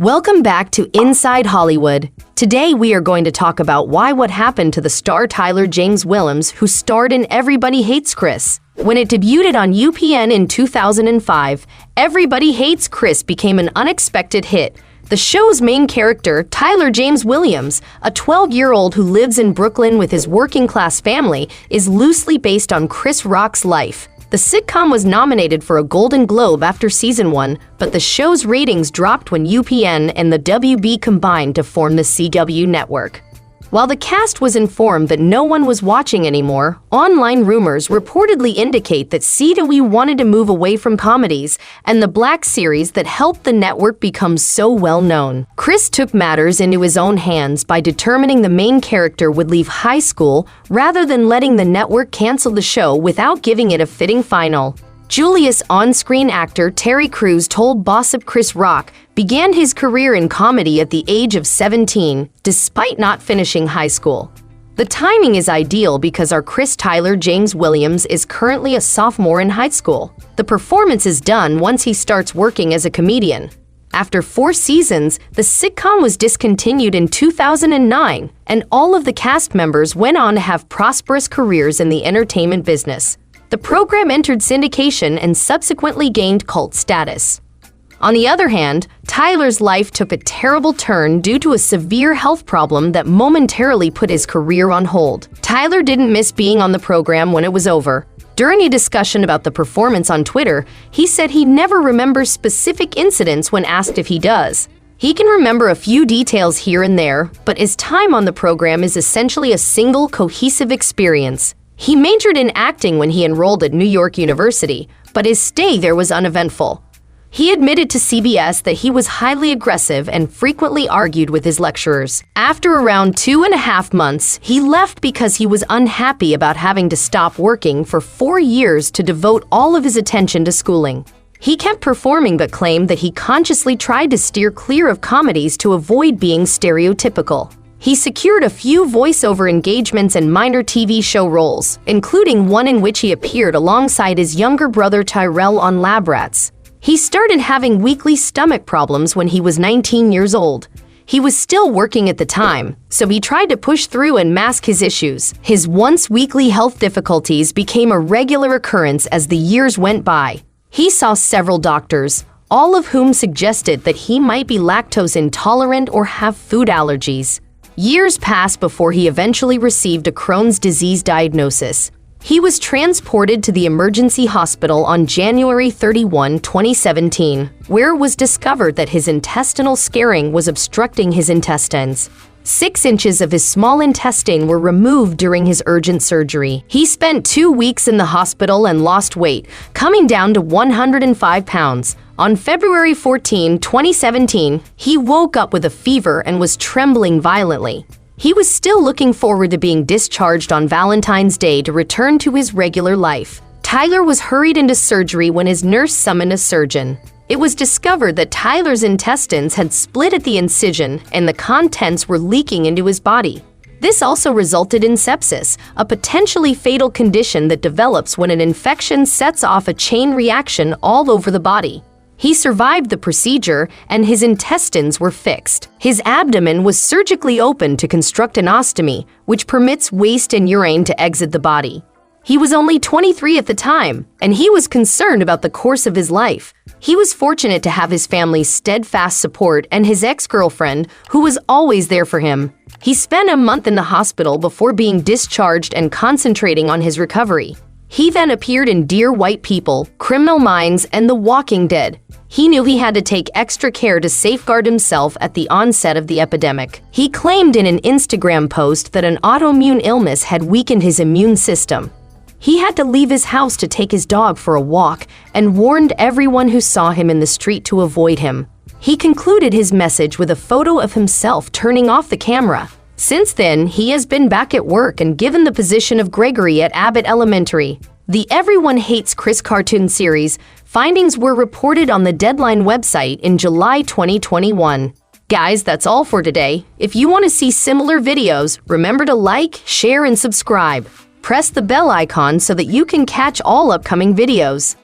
Welcome back to Inside Hollywood. Today we are going to talk about what happened to the star Tyler James Williams, who starred in Everybody Hates Chris. When it debuted on UPN in 2005, Everybody Hates Chris became an unexpected hit. The show's main character, Tyler James Williams, a 12-year-old who lives in Brooklyn with his working-class family, is loosely based on Chris Rock's life. The sitcom was nominated for a Golden Globe after season 1, but the show's ratings dropped when UPN and the WB combined to form the CW network. While the cast was informed that no one was watching anymore, online rumors reportedly indicate that CW wanted to move away from comedies and the Black series that helped the network become so well known. Chris took matters into his own hands by determining the main character would leave high school rather than letting the network cancel the show without giving it a fitting final. Julius on-screen actor Terry Crews told Bossip Chris Rock began his career in comedy at the age of 17, despite not finishing high school. The timing is ideal because our Chris Tyler James Williams is currently a sophomore in high school. The performance is done once he starts working as a comedian. After 4 seasons, the sitcom was discontinued in 2009, and all of the cast members went on to have prosperous careers in the entertainment business. The program entered syndication and subsequently gained cult status. On the other hand, Tyler's life took a terrible turn due to a severe health problem that momentarily put his career on hold. Tyler didn't miss being on the program when it was over. During a discussion about the performance on Twitter, he said he never remembers specific incidents when asked if he does. He can remember a few details here and there, but his time on the program is essentially a single, cohesive experience. He majored in acting when he enrolled at New York University, but his stay there was uneventful. He admitted to CBS that he was highly aggressive and frequently argued with his lecturers. After around 2.5 months, he left because he was unhappy about having to stop working for 4 years to devote all of his attention to schooling. He kept performing but claimed that he consciously tried to steer clear of comedies to avoid being stereotypical. He secured a few voiceover engagements and minor TV show roles, including one in which he appeared alongside his younger brother Tyrell on Lab Rats. He started having weekly stomach problems when he was 19 years old. He was still working at the time, so he tried to push through and mask his issues. His once weekly health difficulties became a regular occurrence as the years went by. He saw several doctors, all of whom suggested that he might be lactose intolerant or have food allergies. Years passed before he eventually received a Crohn's disease diagnosis. He was transported to the emergency hospital on January 31, 2017, where it was discovered that his intestinal scarring was obstructing his intestines. 6 inches of his small intestine were removed during his urgent surgery. He spent 2 weeks in the hospital and lost weight, coming down to 105 pounds. On February 14, 2017, he woke up with a fever and was trembling violently. He was still looking forward to being discharged on Valentine's Day to return to his regular life. Tyler was hurried into surgery when his nurse summoned a surgeon. It was discovered that Tyler's intestines had split at the incision and the contents were leaking into his body. This also resulted in sepsis, a potentially fatal condition that develops when an infection sets off a chain reaction all over the body. He survived the procedure, and his intestines were fixed. His abdomen was surgically opened to construct an ostomy, which permits waste and urine to exit the body. He was only 23 at the time, and he was concerned about the course of his life. He was fortunate to have his family's steadfast support and his ex-girlfriend, who was always there for him. He spent a month in the hospital before being discharged and concentrating on his recovery. He then appeared in Dear White People, Criminal Minds, and The Walking Dead. He knew he had to take extra care to safeguard himself at the onset of the epidemic. He claimed in an Instagram post that an autoimmune illness had weakened his immune system. He had to leave his house to take his dog for a walk and warned everyone who saw him in the street to avoid him. He concluded his message with a photo of himself turning off the camera. Since then, he has been back at work and given the position of Gregory at Abbott Elementary. The Everyone Hates Chris cartoon series findings were reported on the Deadline website in July 2021. Guys, that's all for today. If you want to see similar videos, remember to like, share, and subscribe. Press the bell icon so that you can catch all upcoming videos.